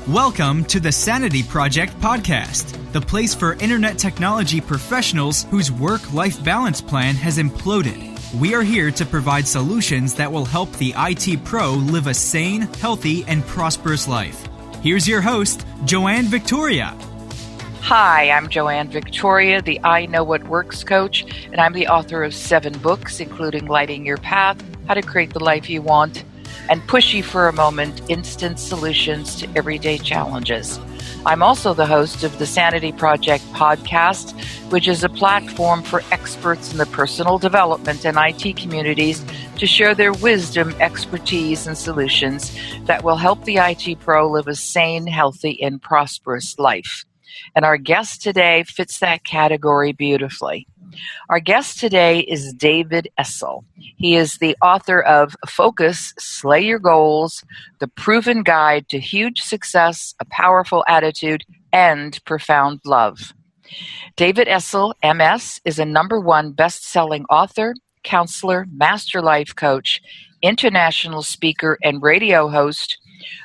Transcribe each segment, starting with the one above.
Welcome to the Sanity Project podcast, the place for internet technology professionals whose work-life balance plan has imploded. We are here to provide solutions that will help the IT pro live a sane, healthy, and prosperous life. Here's your host, Joanne Victoria. Hi, I'm Joanne Victoria, the I Know What Works coach, and I'm the author of 7 books, including Lighting Your Path, How to Create the Life You Want, and Pushy for a Moment, Instant Solutions to Everyday Challenges. I'm also the host of the Sanity Project podcast, which is a platform for experts in the personal development and IT communities to share their wisdom, expertise, and solutions that will help the IT pro live a sane, healthy, and prosperous life. And our guest today fits that category beautifully. Our guest today is David Essel. He is the author of Focus, Slay Your Goals, The Proven Guide to Huge Success, A Powerful Attitude, and Profound Love. David Essel, MS, is a #1 best-selling author, counselor, master life coach, international speaker, and radio host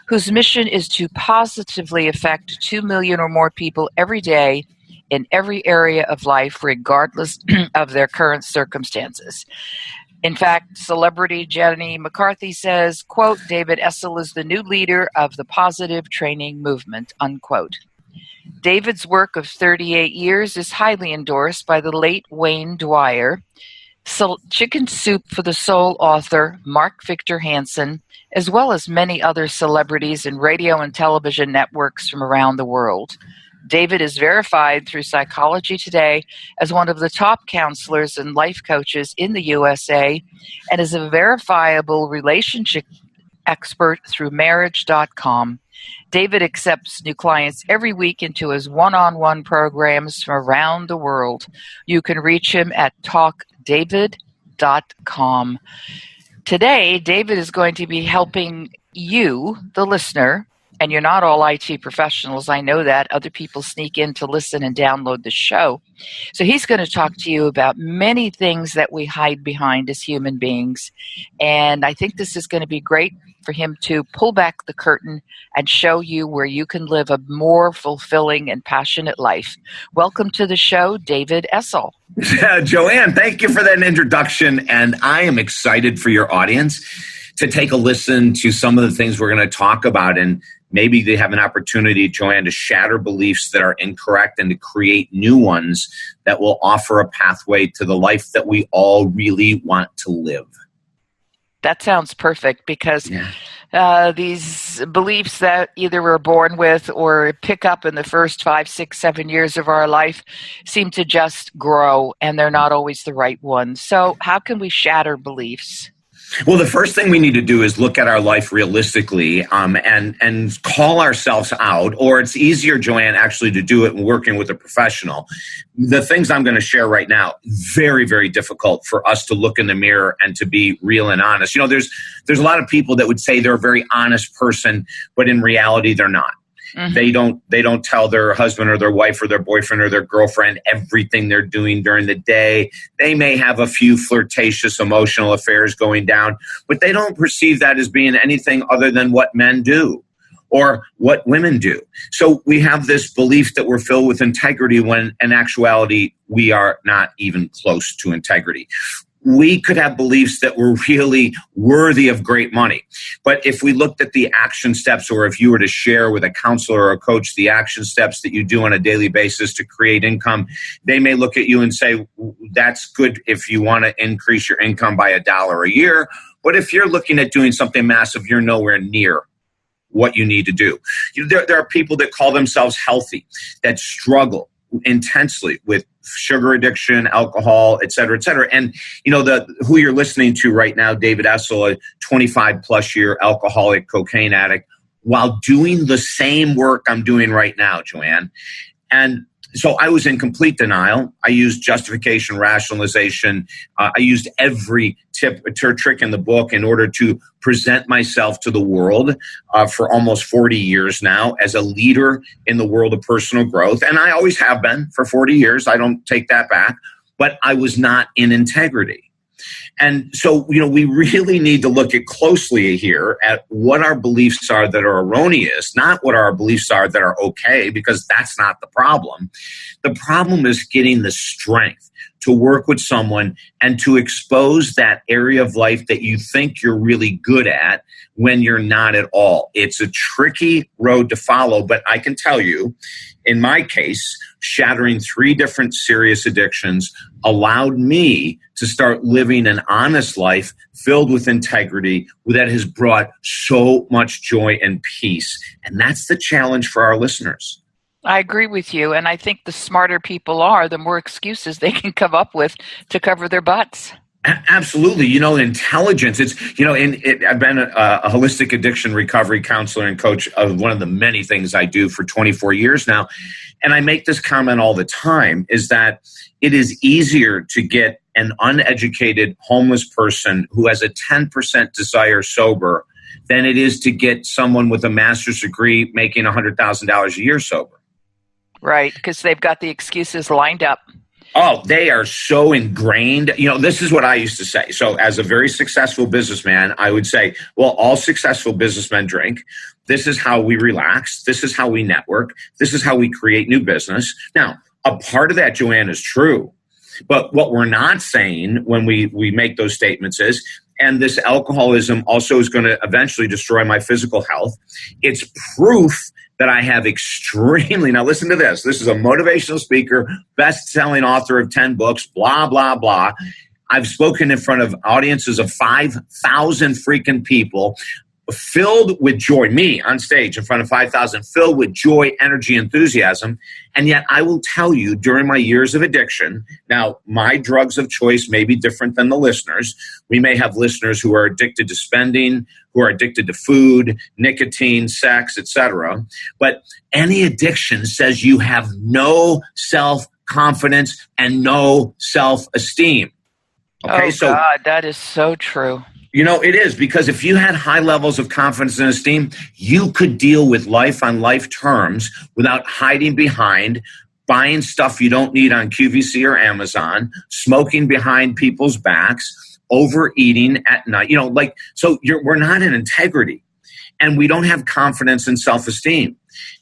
whose mission is to positively affect 2 million or more people every day in every area of life, regardless of their current circumstances. In fact, celebrity Jenny McCarthy says, quote, David Essel is the new leader of the positive training movement, unquote. David's work of 38 years is highly endorsed by the late Wayne Dyer, Chicken Soup for the Soul author Mark Victor Hansen, as well as many other celebrities and radio and television networks from around the world. David is verified through Psychology Today as one of the top counselors and life coaches in the USA and is a verifiable relationship expert through marriage.com. David accepts new clients every week into his one-on-one programs from around the world. You can reach him at talkdavid.com. Today, David is going to be helping you, the listener, and you're not all IT professionals, I know that. Other people sneak in to listen and download the show. So he's going to talk to you about many things that we hide behind as human beings. And I think this is going to be great for him to pull back the curtain and show you where you can live a more fulfilling and passionate life. Welcome to the show, David Essel. Joanne, thank you for that introduction. And I am excited for your audience to take a listen to some of the things we're going to talk about. And maybe they have an opportunity, Joanne, to shatter beliefs that are incorrect and to create new ones that will offer a pathway to the life that we all really want to live. That sounds perfect because these beliefs that either we're born with or pick up in the first 5, 6, 7 years of our life seem to just grow, and they're not always the right ones. So how can we shatter beliefs? Well, the first thing we need to do is look at our life realistically and call ourselves out, or it's easier, Joanne, actually to do it when working with a professional. The things I'm going to share right now, very, very difficult for us to look in the mirror and to be real and honest. You know, there's a lot of people that would say they're a very honest person, but in reality, they're not. Mm-hmm. They don't tell their husband or their wife or their boyfriend or their girlfriend everything they're doing during the day. They may have a few flirtatious emotional affairs going down, but they don't perceive that as being anything other than what men do or what women do. So we have this belief that we're filled with integrity when in actuality we are not even close to integrity. We could have beliefs that were really worthy of great money. But if we looked at the action steps, or if you were to share with a counselor or a coach the action steps that you do on a daily basis to create income, they may look at you and say, that's good if you want to increase your income by $1 a year. But if you're looking at doing something massive, you're nowhere near what you need to do. There are people that call themselves healthy, that struggle intensely with sugar addiction, alcohol, et cetera, et cetera. And, you know, who you're listening to right now, David Essel, a 25-plus year alcoholic cocaine addict, while doing the same work I'm doing right now, Joanne. And so I was in complete denial. I used justification, rationalization. I used every trick in the book in order to present myself to the world for almost 40 years now as a leader in the world of personal growth. And I always have been for 40 years. I don't take that back. But I was not in integrity. And so, we really need to look at closely here at what our beliefs are that are erroneous, not what our beliefs are that are okay, because that's not the problem. The problem is getting the strength to work with someone and to expose that area of life that you think you're really good at when you're not at all. It's a tricky road to follow, but I can tell you, in my case, shattering 3 different serious addictions allowed me to start living an honest life filled with integrity that has brought so much joy and peace. And that's the challenge for our listeners. I agree with you. And I think the smarter people are, the more excuses they can come up with to cover their butts. Absolutely. Intelligence, I've been a holistic addiction recovery counselor and coach of one of the many things I do for 24 years now. And I make this comment all the time, is that it is easier to get an uneducated homeless person who has a 10% desire sober than it is to get someone with a master's degree making $100,000 a year sober. Right, because they've got the excuses lined up. Oh, they are so ingrained. This is what I used to say. So as a very successful businessman, I would say, well, all successful businessmen drink. This is how we relax. This is how we network. This is how we create new business. Now, a part of that, Joanne, is true. But what we're not saying when we make those statements is, and this alcoholism also is going to eventually destroy my physical health. It's proof that I have now listen to this. This is a motivational speaker, best-selling author of 10 books, blah, blah, blah. I've spoken in front of audiences of 5,000 freaking people, filled with joy, me on stage in front of 5,000, filled with joy, energy, enthusiasm. And yet I will tell you, during my years of addiction, now my drugs of choice may be different than the listeners. We may have listeners who are addicted to spending, who are addicted to food, nicotine, sex, etc. But any addiction says you have no self-confidence and no self-esteem. Okay, God, that is so true. It is, because if you had high levels of confidence and esteem, you could deal with life on life terms without hiding behind buying stuff you don't need on QVC or Amazon, smoking behind people's backs, overeating at night. We're not in integrity, and we don't have confidence and self-esteem.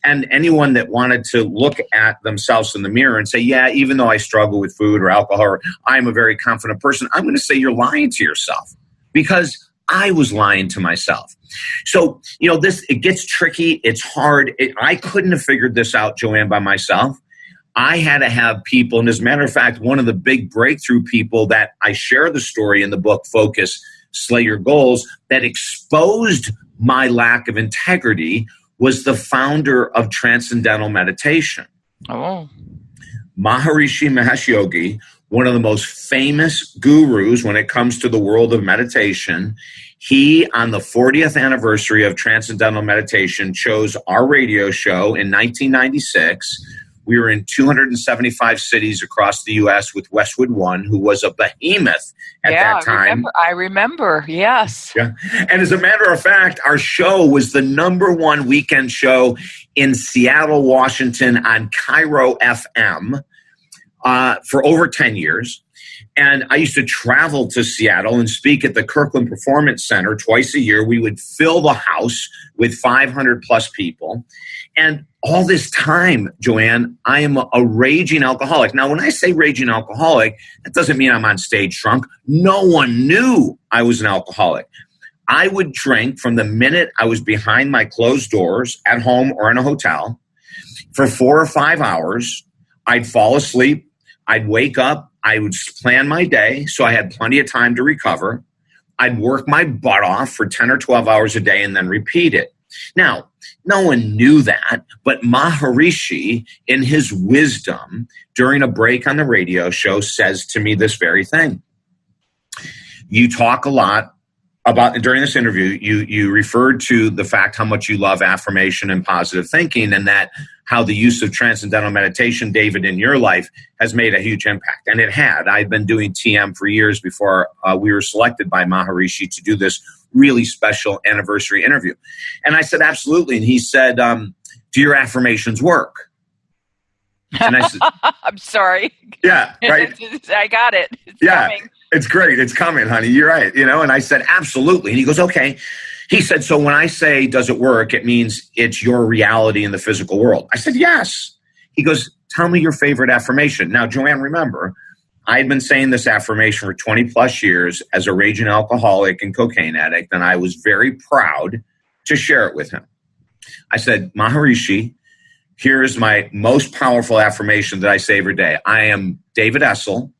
And anyone that wanted to look at themselves in the mirror and say, yeah, even though I struggle with food or alcohol, or I'm a very confident person, I'm going to say you're lying to yourself. Because I was lying to myself. So, it gets tricky. It's hard. I couldn't have figured this out, Joanne, by myself. I had to have people. And as a matter of fact, one of the big breakthrough people that I share the story in the book, Focus, Slay Your Goals, that exposed my lack of integrity was the founder of Transcendental Meditation. Oh. Maharishi Mahesh Yogi, one of the most famous gurus when it comes to the world of meditation. He, on the 40th anniversary of Transcendental Meditation, chose our radio show in 1996. We were in 275 cities across the U.S. with Westwood One, who was a behemoth at that time. I remember, yes. Yeah. And as a matter of fact, our show was the #1 weekend show in Seattle, Washington on Cairo FM. For over 10 years. And I used to travel to Seattle and speak at the Kirkland Performance Center twice a year. We would fill the house with 500 plus people. And all this time, Joanne, I am a raging alcoholic. Now, when I say raging alcoholic, that doesn't mean I'm on stage drunk. No one knew I was an alcoholic. I would drink from the minute I was behind my closed doors at home or in a hotel for 4 or 5 hours. I'd fall asleep. I'd wake up, I would plan my day so I had plenty of time to recover. I'd work my butt off for 10 or 12 hours a day and then repeat it. Now, no one knew that, but Maharishi, in his wisdom, during a break on the radio show, says to me this very thing. You talk a lot about, during this interview, you referred to the fact how much you love affirmation and positive thinking, and that how the use of transcendental meditation, David, in your life has made a huge impact. And it had. I've been doing TM for years before we were selected by Maharishi to do this really special anniversary interview. And I said, absolutely. And he said, do your affirmations work? And I said, I'm sorry. Yeah, right. I got it. It's yeah. coming. It's great. It's coming, honey. You're right. And I said, absolutely. And he goes, okay. He said, so when I say, does it work? It means it's your reality in the physical world. I said, yes. He goes, tell me your favorite affirmation. Now, Joanne, remember, I had been saying this affirmation for 20 plus years as a raging alcoholic and cocaine addict, and I was very proud to share it with him. I said, Maharishi, here is my most powerful affirmation that I say every day. I am David Essel,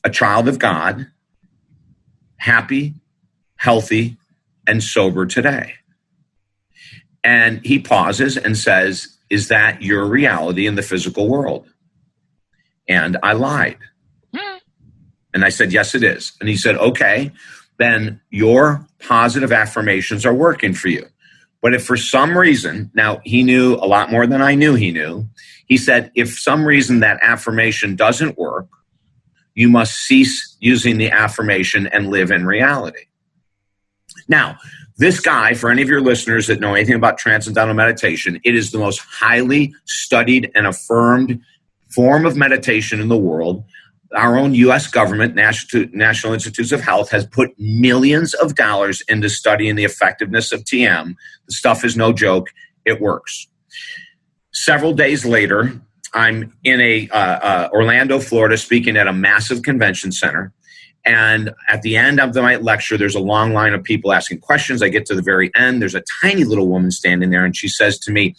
a child of God, happy, healthy, and sober today. And he pauses and says, is that your reality in the physical world? And I lied. And I said, yes, it is. And he said, okay, then your positive affirmations are working for you. But if for some reason, now he knew a lot more than I knew he knew, he said, if some reason that affirmation doesn't work, you must cease using the affirmation and live in reality. Now, this guy, for any of your listeners that know anything about transcendental meditation, it is the most highly studied and affirmed form of meditation in the world. Our own U.S. government, National Institutes of Health, has put millions of dollars into studying the effectiveness of TM. The stuff is no joke. It works. Several days later, I'm in Orlando, Florida, speaking at a massive convention center. And at the end of my lecture, there's a long line of people asking questions. I get to the very end. There's a tiny little woman standing there, and she says to me,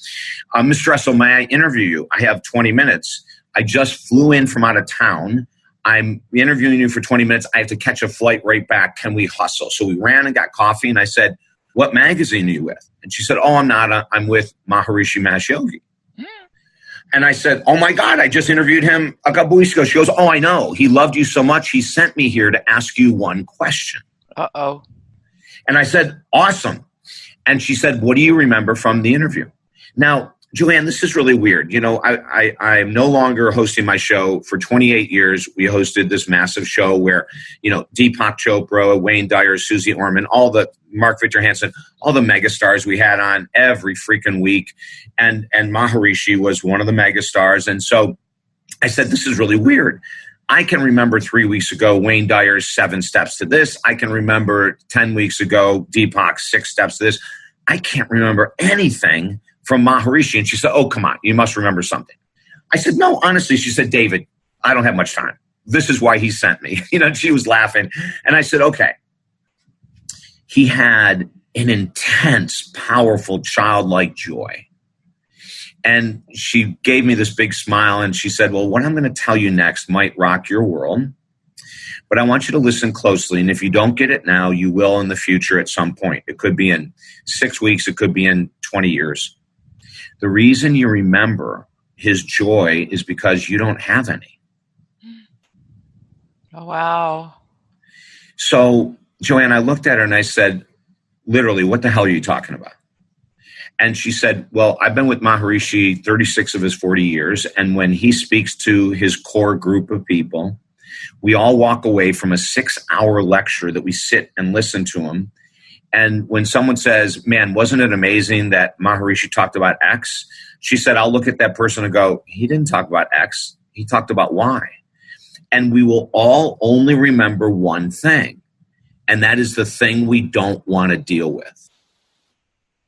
Mr. Essel, may I interview you? I have 20 minutes. I just flew in from out of town. I'm interviewing you for 20 minutes. I have to catch a flight right back. Can we hustle? So we ran and got coffee, and I said, what magazine are you with? And she said, oh, I'm not. I'm with Maharishi Mahesh Yogi. And I said, oh, my God, I just interviewed him a couple weeks ago. She goes, oh, I know. He loved you so much. He sent me here to ask you one question. Uh-oh. And I said, awesome. And she said, what do you remember from the interview? Now, Joanne, this is really weird. I'm no longer hosting my show. For 28 years, we hosted this massive show where, Deepak Chopra, Wayne Dyer, Susie Orman, all the Mark Victor Hansen, all the megastars we had on every freaking week. And Maharishi was one of the megastars. And so I said, this is really weird. I can remember 3 weeks ago, Wayne Dyer's 7 steps to this. I can remember 10 weeks ago, Deepak's 6 steps to this. I can't remember anything from Maharishi. And she said, oh, come on, you must remember something. I said, no, honestly. She said, David, I don't have much time. This is why he sent me. She was laughing. And I said, okay. He had an intense, powerful, childlike joy. And she gave me this big smile and she said, well, what I'm going to tell you next might rock your world, but I want you to listen closely. And if you don't get it now, you will in the future at some point. It could be in 6 weeks. It could be in 20 years. The reason you remember his joy is because you don't have any. Oh, wow. So, Joanne, I looked at her and I said, literally, what the hell are you talking about? And she said, well, I've been with Maharishi 36 of his 40 years. And when he speaks to his core group of people, we all walk away from a 6-hour lecture that we sit and listen to him. And when someone says, man, wasn't it amazing that Maharishi talked about X? She said, I'll look at that person and go, he didn't talk about X. He talked about Y. And we will all only remember one thing. And that is the thing we don't want to deal with.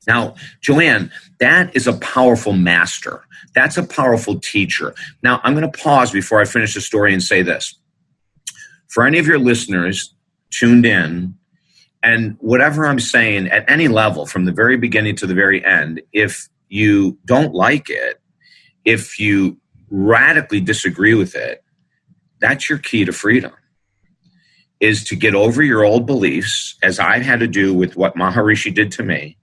Now, Joanne, that is a powerful master. That's a powerful teacher. Now, I'm going to pause before I finish the story and say this. For any of your listeners tuned in, and whatever I'm saying at any level, from the very beginning to the very end, if you don't like it, if you radically disagree with it, that's your key to freedom, is to get over your old beliefs, as I've had to do with what Maharishi did to me,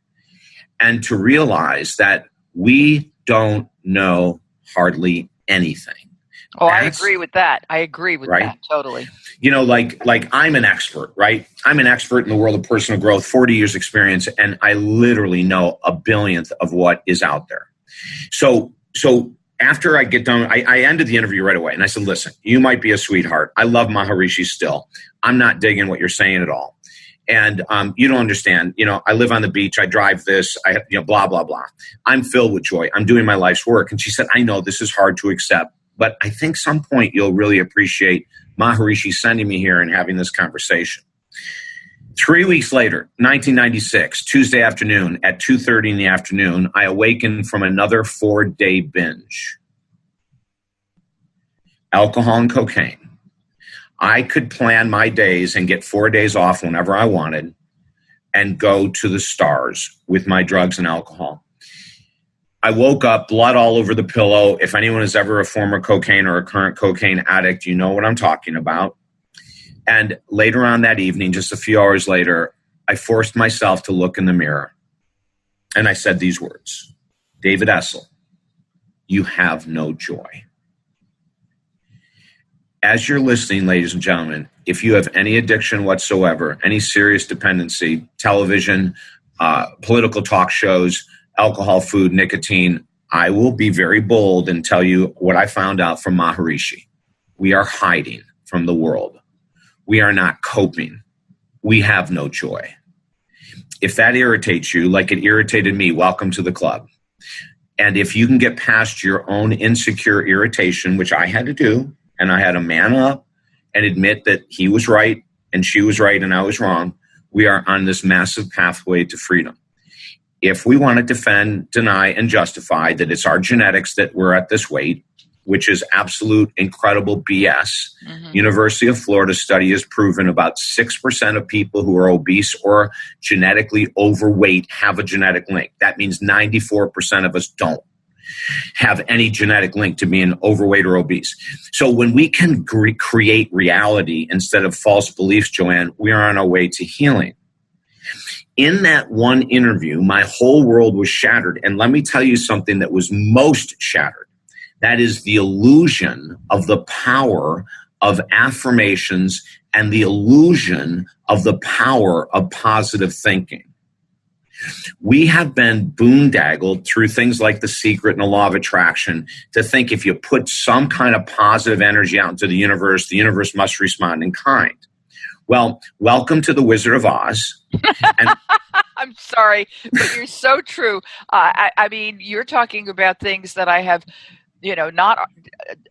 and to realize that we don't know hardly anything. Oh, I agree with that. I agree with that. Totally. Like I'm an expert, right? I'm an expert in the world of personal growth, 40 years experience, and I literally know a billionth of what is out there. So after I get done, I ended the interview right away. And I said, listen, you might be a sweetheart. I love Maharishi still. I'm not digging what you're saying at all. And you don't understand. I live on the beach. I drive this. Blah, blah, blah. I'm filled with joy. I'm doing my life's work. And she said, I know this is hard to accept, but I think some point you'll really appreciate Maharishi sending me here and having this conversation. 3 weeks later, 1996, Tuesday afternoon at 2:30 in the afternoon, I awakened from another 4-day binge. Alcohol and cocaine. I could plan my days and get 4 days off whenever I wanted and go to the stars with my drugs and alcohol. I woke up, blood all over the pillow. If anyone is ever a former cocaine or a current cocaine addict, you know what I'm talking about. And later on that evening, just a few hours later, I forced myself to look in the mirror. And I said these words, David Essel, you have no joy. As you're listening, ladies and gentlemen, if you have any addiction whatsoever, any serious dependency, television, political talk shows, alcohol, food, nicotine, I will be very bold and tell you what I found out from Maharishi. We are hiding from the world. We are not coping. We have no joy. If that irritates you, like it irritated me, welcome to the club. And if you can get past your own insecure irritation, which I had to do, and I had to man up and admit that he was right and she was right and I was wrong, we are on this massive pathway to freedom. If we want to defend, deny, and justify that it's our genetics that we're at this weight, which is absolute incredible BS. Mm-hmm. University of Florida study has proven about 6% of people who are obese or genetically overweight have a genetic link. That means 94% of us don't have any genetic link to being overweight or obese. So when we can create reality instead of false beliefs, Joanne, we are on our way to healing. In that one interview, my whole world was shattered. And let me tell you something that was most shattered. That is the illusion of the power of affirmations and the illusion of the power of positive thinking. We have been boondaggled through things like The Secret and the Law of Attraction to think if you put some kind of positive energy out into the universe must respond in kind. Well, welcome to the Wizard of Oz. And I'm sorry, but you're so true. I mean, you're talking about things that I have, not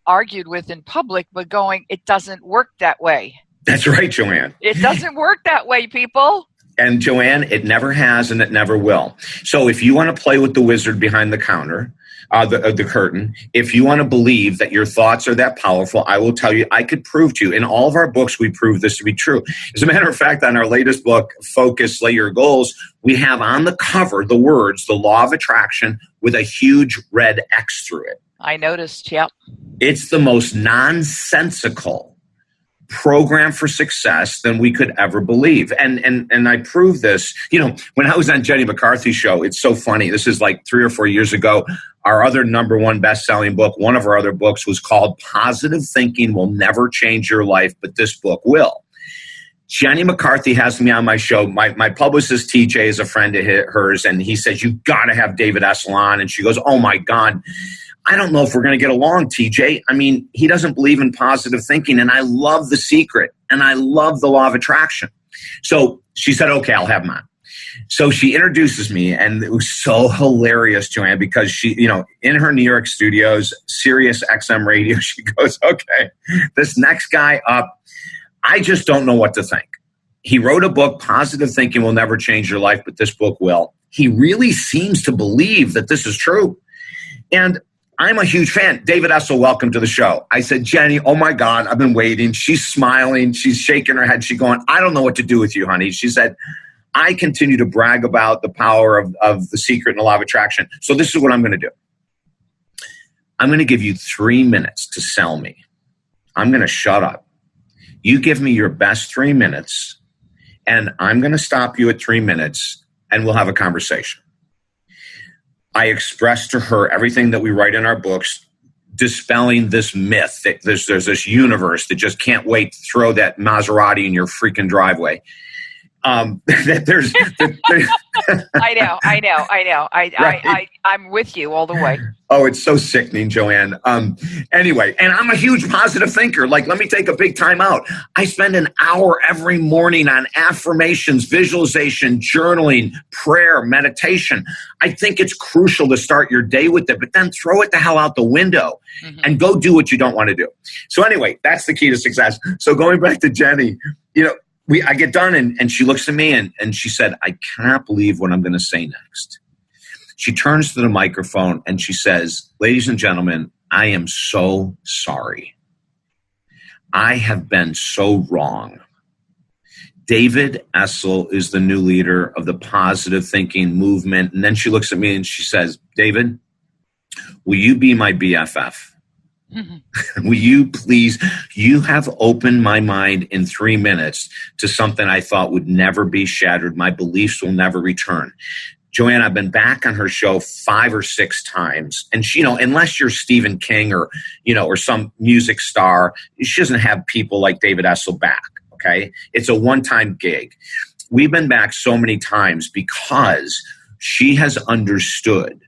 argued with in public, but going, it doesn't work that way. That's right, Joanne. It doesn't work that way, people. And Joanne, it never has and it never will. So if you want to play with the wizard behind the counter, the curtain, if you want to believe that your thoughts are that powerful, I will tell you, I could prove to you. In all of our books, we prove this to be true. As a matter of fact, on our latest book, Focus, Slay Your Goals, we have on the cover the words, the Law of Attraction, with a huge red X through it. I noticed, yep. It's the most nonsensical program for success than we could ever believe. And I prove this, when I was on Jenny McCarthy's show, it's so funny. This is like 3 or 4 years ago. Our other number one best-selling book, one of our other books was called Positive Thinking Will Never Change Your Life, but This Book Will. Jenny McCarthy has me on my show. My publicist, TJ, is a friend of hers, and he says, you got to have David Essel on. And she goes, oh my God, I don't know if we're going to get along, TJ. I mean, he doesn't believe in positive thinking, and I love The Secret, and I love the Law of Attraction. So she said, okay, I'll have him on. So she introduces me, and it was so hilarious, Joanne, because she, in her New York studios, Sirius XM radio, she goes, okay, this next guy up, I just don't know what to think. He wrote a book, Positive Thinking Will Never Change Your Life, but This Book Will. He really seems to believe that this is true. And I'm a huge fan. David Essel, welcome to the show. I said, Jenny, oh my God, I've been waiting. She's smiling. She's shaking her head. She's going, I don't know what to do with you, honey. She said, I continue to brag about the power of The Secret and the Law of Attraction. So this is what I'm going to do. I'm going to give you 3 minutes to sell me. I'm going to shut up. You give me your best 3 minutes, and I'm going to stop you at 3 minutes, and we'll have a conversation. I expressed to her everything that we write in our books, dispelling this myth that there's this universe that just can't wait to throw that Maserati in your freaking driveway. that there's I know. Right. I'm with you all the way. Oh, it's so sickening, Joanne. Anyway, and I'm a huge positive thinker. Like, let me take a big time out. I spend an hour every morning on affirmations, visualization, journaling, prayer, meditation. I think it's crucial to start your day with it, but then throw it the hell out the window and go do what you don't want to do. So anyway, that's the key to success. So going back to Jenny, I get done and she looks at me and she said, I cannot believe what I'm going to say next. She turns to the microphone and she says, ladies and gentlemen, I am so sorry. I have been so wrong. David Essel is the new leader of the positive thinking movement. And then she looks at me and she says, David, will you be my BFF? Will you please? You have opened my mind in 3 minutes to something I thought would never be shattered. My beliefs will never return. Joanne, I've been back on her show 5 or 6 times. And she, unless you're Stephen King or some music star, she doesn't have people like David Essel back. Okay. It's a one-time gig. We've been back so many times because she has understood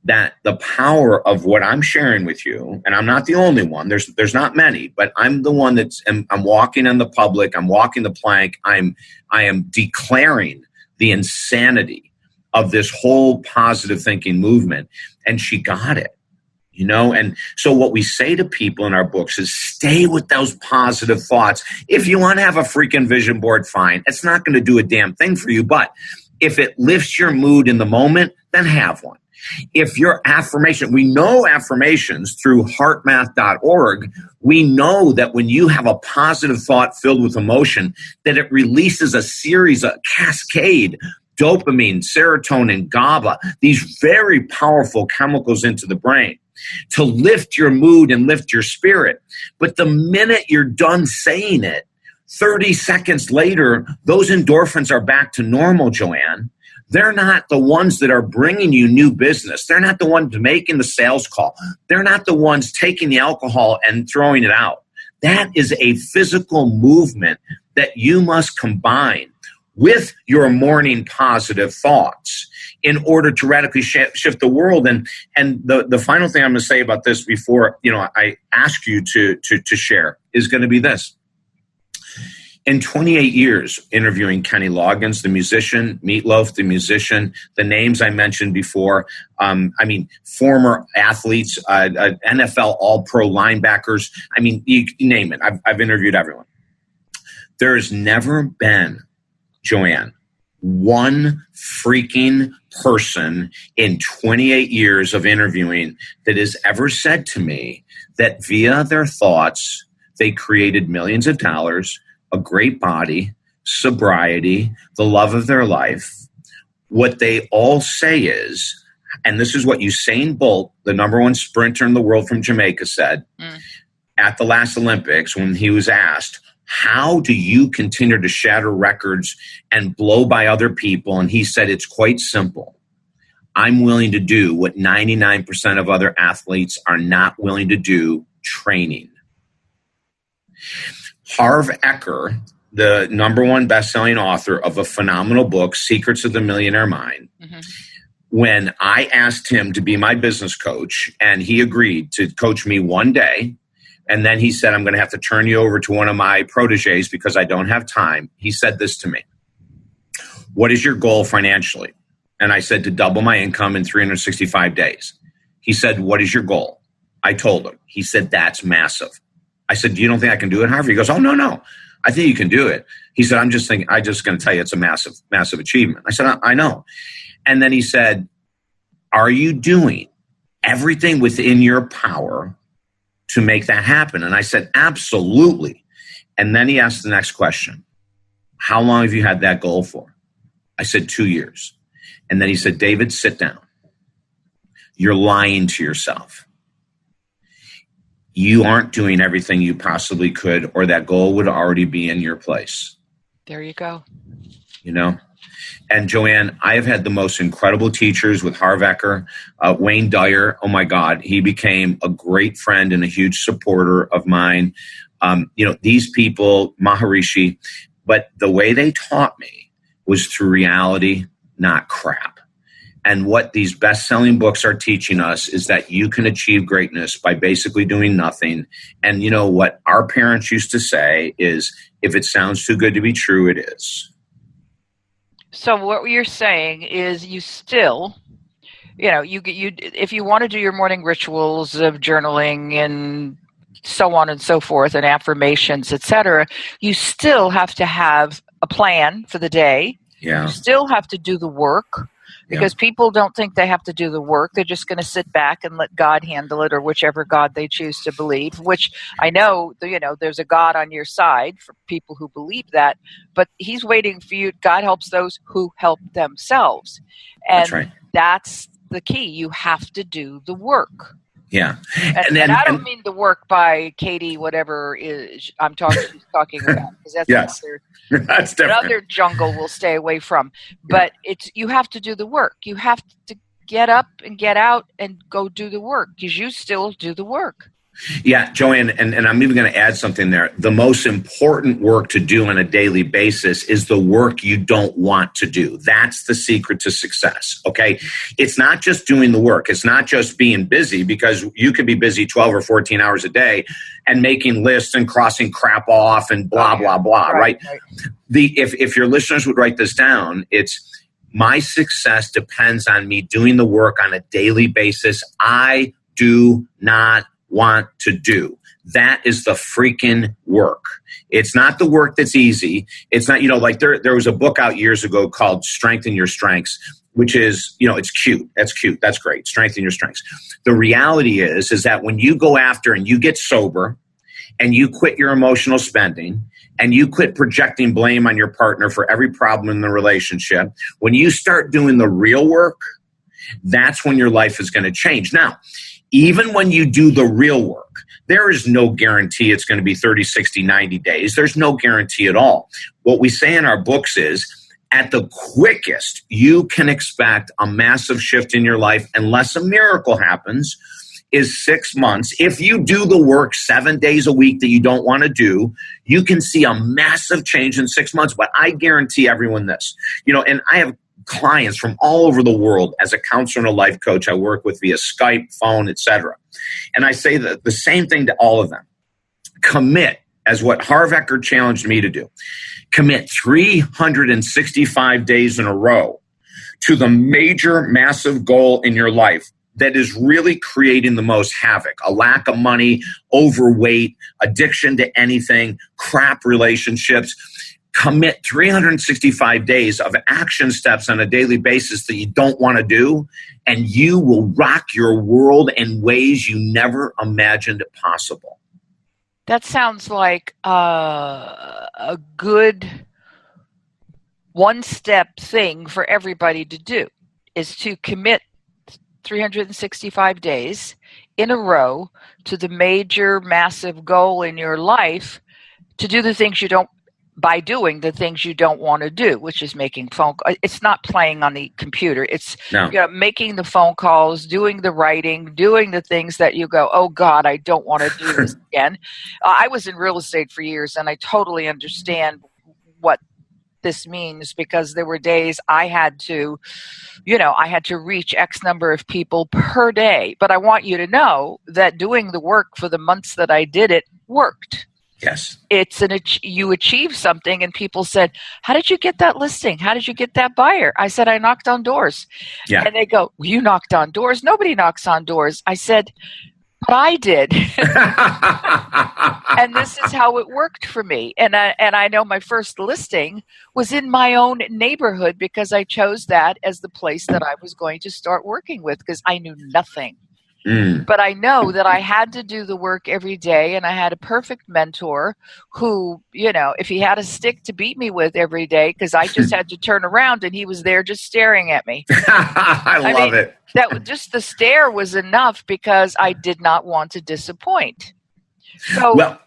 that the power of what I'm sharing with you, and I'm not the only one, there's not many, but I'm the one I'm walking in the public, I'm walking the plank, I am declaring the insanity of this whole positive thinking movement. And she got it, and so what we say to people in our books is stay with those positive thoughts. If you want to have a freaking vision board, fine. It's not going to do a damn thing for you, but if it lifts your mood in the moment, then have one. If your affirmation, we know affirmations through heartmath.org, we know that when you have a positive thought filled with emotion, that it releases a series, a cascade, dopamine, serotonin, GABA, these very powerful chemicals into the brain to lift your mood and lift your spirit. But the minute you're done saying it, 30 seconds later, those endorphins are back to normal, Joanne. They're not the ones that are bringing you new business. They're not the ones making the sales call. They're not the ones taking the alcohol and throwing it out. That is a physical movement that you must combine with your morning positive thoughts in order to radically shift the world. And the final thing I'm going to say about this before I ask you to share is going to be this. In 28 years interviewing Kenny Loggins, the musician, Meatloaf, the musician, the names I mentioned before, former athletes, NFL All-Pro linebackers, you name it. I've interviewed everyone. There has never been, Joanne, one freaking person in 28 years of interviewing that has ever said to me that via their thoughts, they created millions of dollars, a great body, sobriety, the love of their life. What they all say is, and this is what Usain Bolt, the number one sprinter in the world from Jamaica, said at the last Olympics when he was asked, how do you continue to shatter records and blow by other people? And he said, it's quite simple. I'm willing to do what 99% of other athletes are not willing to do, training. Harv Eker, the number one best-selling author of a phenomenal book, Secrets of the Millionaire Mind, when I asked him to be my business coach, and he agreed to coach me one day, and then he said, I'm going to have to turn you over to one of my proteges because I don't have time. He said this to me. What is your goal financially? And I said, to double my income in 365 days. He said, what is your goal? I told him. He said, that's massive. I said, you don't think I can do it, Harvey? He goes, oh, no. I think you can do it. He said, I'm just going to tell you it's a massive, massive achievement. I said, I know. And then he said, are you doing everything within your power to make that happen? And I said, absolutely. And then he asked the next question. How long have you had that goal for? I said, 2 years. And then he said, David, sit down. You're lying to yourself. You aren't doing everything you possibly could, or that goal would already be in your place. There you go. And Joanne, I have had the most incredible teachers with Harv Eker, Wayne Dyer. Oh my God, he became a great friend and a huge supporter of mine. These people, Maharishi, but the way they taught me was through reality, not crap. And what these best-selling books are teaching us is that you can achieve greatness by basically doing nothing. And you know what our parents used to say is, if it sounds too good to be true, it is. So what you're saying is you still, you if you want to do your morning rituals of journaling and so on and so forth and affirmations, etc., you still have to have a plan for the day. Yeah. You still have to do the work. Because people don't think they have to do the work. They're just going to sit back and let God handle it, or whichever God they choose to believe, which I know, there's a God on your side for people who believe that, but he's waiting for you. God helps those who help themselves. And that's right. That's the key. You have to do the work. Yeah. And I don't mean the work by Katie, whatever she's talking about, because that's another jungle we'll stay away from. But you have to do the work. You have to get up and get out and go do the work, because you still do the work. Yeah, Joanne, and I'm even going to add something there. The most important work to do on a daily basis is the work you don't want to do. That's the secret to success, okay? It's not just doing the work. It's not just being busy, because you could be busy 12 or 14 hours a day and making lists and crossing crap off and blah, blah, blah, right? If your listeners would write this down, it's my success depends on me doing the work on a daily basis I do not want to do. That is the freaking work. It's not the work that's easy. It's not, there was a book out years ago called Strengthen Your Strengths, which is, it's cute. That's cute. That's great. Strengthen your strengths. The reality is that when you go after and you get sober and you quit your emotional spending and you quit projecting blame on your partner for every problem in the relationship, when you start doing the real work, that's when your life is going to change. Now, even when you do the real work, there is no guarantee it's going to be 30, 60, 90 days. There's no guarantee at all. What we say in our books is, at the quickest, you can expect a massive shift in your life, unless a miracle happens, is 6 months. If you do the work 7 days a week that you don't want to do, you can see a massive change in 6 months. But I guarantee everyone this, and I have clients from all over the world as a counselor and a life coach. I work with via Skype, phone, etc. And I say that the same thing to all of them. Commit, as what Harv Eker challenged me to do. Commit 365 days in a row to the major, massive goal in your life that is really creating the most havoc. A lack of money, overweight, addiction to anything, crap relationships. Commit 365 days of action steps on a daily basis that you don't want to do, and you will rock your world in ways you never imagined possible. That sounds like a good one-step thing for everybody to do, is to commit 365 days in a row to the major, massive goal in your life, to do the things you don't, by doing the things you don't want to do, which is making phone calls. It's not playing on the computer. It's making the phone calls, doing the writing, doing the things that you go, oh God, I don't want to do this again. I was in real estate for years, and I totally understand what this means, because there were days I had to reach X number of people per day. But I want you to know that doing the work for the months that I did it worked. Yes. You achieve something, and people said, how did you get that listing? How did you get that buyer? I said, I knocked on doors. Yeah. And they go, well, you knocked on doors? Nobody knocks on doors. I said, but I did. And this is how it worked for me. And I know my first listing was in my own neighborhood, because I chose that as the place that I was going to start working with, because I knew nothing. But I know that I had to do the work every day, and I had a perfect mentor who, if he had a stick to beat me with every day, because I just had to turn around and he was there just staring at me. I love it. That just the stare was enough, because I did not want to disappoint. So,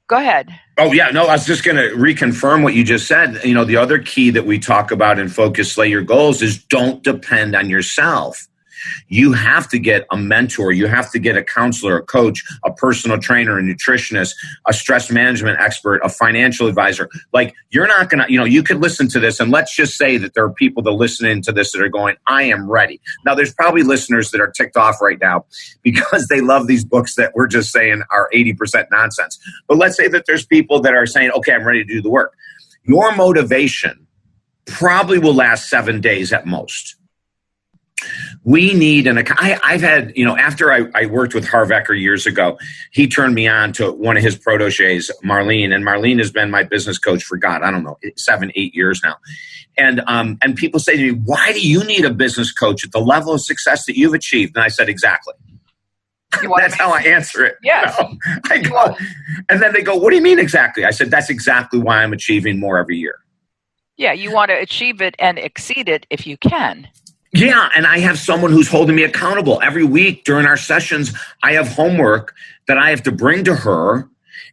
go ahead. Oh, yeah. No, I was just going to reconfirm what you just said. The other key that we talk about in Focus Slay Your Goals is don't depend on yourself. You have to get a mentor. You have to get a counselor, a coach, a personal trainer, a nutritionist, a stress management expert, a financial advisor. Like, you're not going to, you could listen to this, and let's just say that there are people that listen into this that are going, I am ready. Now, there's probably listeners that are ticked off right now because they love these books that we're just saying are 80% nonsense. But let's say that there's people that are saying, okay, I'm ready to do the work. Your motivation probably will last 7 days at most. We need I've had, after I worked with Harv Eker years ago, he turned me on to one of his proteges, Marlene. And Marlene has been my business coach for, God, I don't know, 7-8 years now. And people say to me, why do you need a business coach at the level of success that you've achieved? And I said, exactly. That's how I answer it. Yes. I go, and then they go, what do you mean exactly? I said, that's exactly why I'm achieving more every year. Yeah, you want to achieve it and exceed it if you can. Yeah, and I have someone who's holding me accountable. Every week during our sessions, I have homework that I have to bring to her.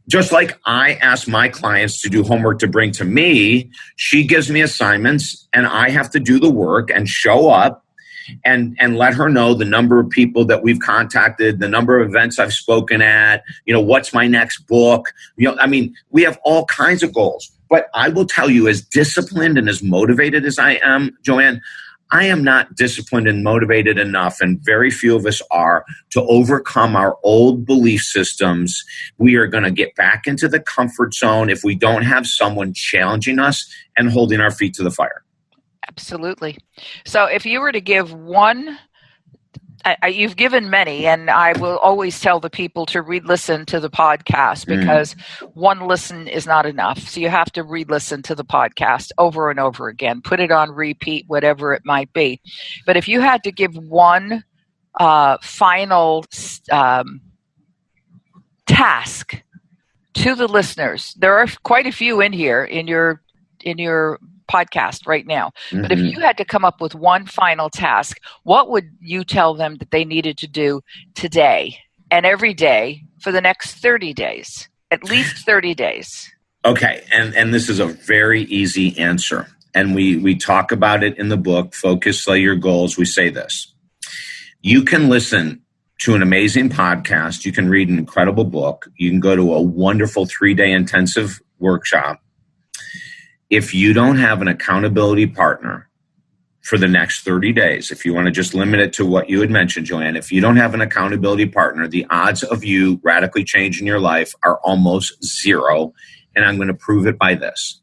Just like I ask my clients to do homework to bring to me, she gives me assignments, and I have to do the work and show up and let her know the number of people that we've contacted, the number of events I've spoken at, what's my next book. We have all kinds of goals. But I will tell you, as disciplined and as motivated as I am, Joanne, I am not disciplined and motivated enough, and very few of us are, to overcome our old belief systems. We are going to get back into the comfort zone if we don't have someone challenging us and holding our feet to the fire. Absolutely. So if you were to give one, you've given many, and I will always tell the people to re-listen to the podcast because one listen is not enough. So you have to re-listen to the podcast over and over again. Put it on repeat, whatever it might be. But if you had to give one final task to the listeners, there are quite a few in here in your podcast right now. But if you had to come up with one final task, what would you tell them that they needed to do today and every day for the next 30 days, at least 30 days? Okay. And this is a very easy answer. And we talk about it in the book, Focus, Slay Your Goals. We say this. You can listen to an amazing podcast. You can read an incredible book. You can go to a wonderful 3-day intensive workshop. If you don't have an accountability partner for the next 30 days, if you want to just limit it to what you had mentioned, Joanne, if you don't have an accountability partner, the odds of you radically changing your life are almost zero. And I'm going to prove it by this.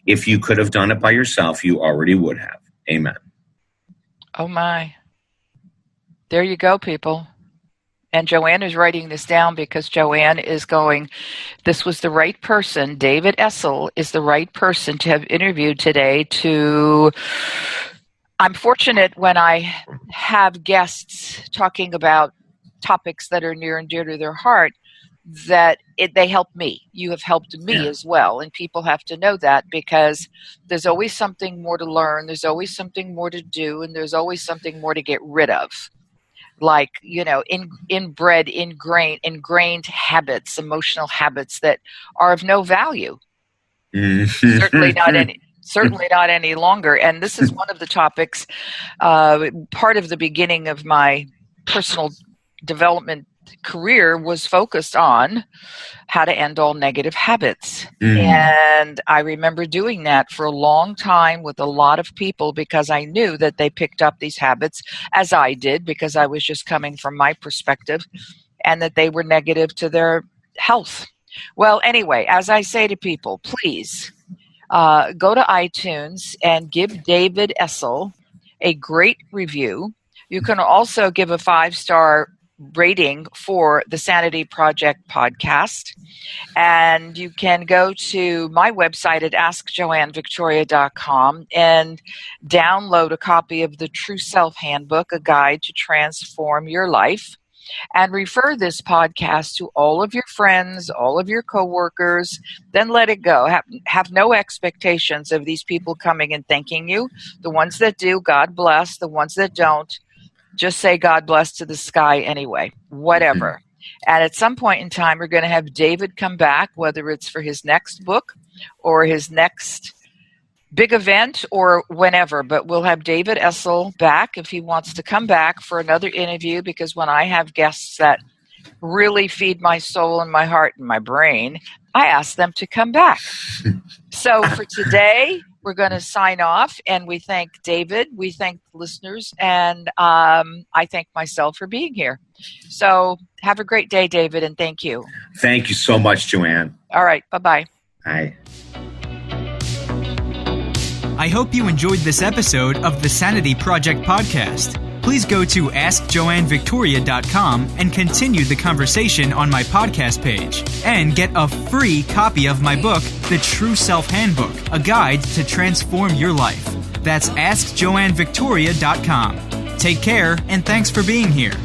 If you could have done it by yourself, you already would have. Amen. Oh, my. There you go, people. And Joanne is writing this down because Joanne is going, this was the right person. David Essel is the right person to have interviewed today I'm fortunate when I have guests talking about topics that are near and dear to their heart that they help me. You have helped me as well. And people have to know that because there's always something more to learn. There's always something more to do. And there's always something more to get rid of. Like, ingrained habits, emotional habits that are of no value. Certainly not any longer. And this is one of the topics, part of the beginning of my personal development career was focused on how to end all negative habits. And I remember doing that for a long time with a lot of people because I knew that they picked up these habits as I did because I was just coming from my perspective and that they were negative to their health. Well, anyway, as I say to people, please go to iTunes and give David Essel a great review. You can also give a 5-star rating for the Sanity Project podcast. And you can go to my website at askjoannevictoria.com and download a copy of the True Self Handbook, a guide to transform your life. And refer this podcast to all of your friends, all of your coworkers, then let it go. Have no expectations of these people coming and thanking you. The ones that do, God bless. The ones that don't, just say God bless to the sky anyway, whatever. And at some point in time, we're going to have David come back, whether it's for his next book or his next big event or whenever, but we'll have David Essel back if he wants to come back for another interview, because when I have guests that really feed my soul and my heart and my brain, I ask them to come back. So for today, we're going to sign off, and we thank David, we thank the listeners, and I thank myself for being here. So have a great day, David, and thank you. Thank you so much, Joanne. All right. Bye-bye. Bye. I hope you enjoyed this episode of the Sanity Project podcast. Please go to AskJoanneVictoria.com and continue the conversation on my podcast page. And get a free copy of my book, The True Self Handbook, a guide to transform your life. That's AskJoanneVictoria.com. Take care, and thanks for being here.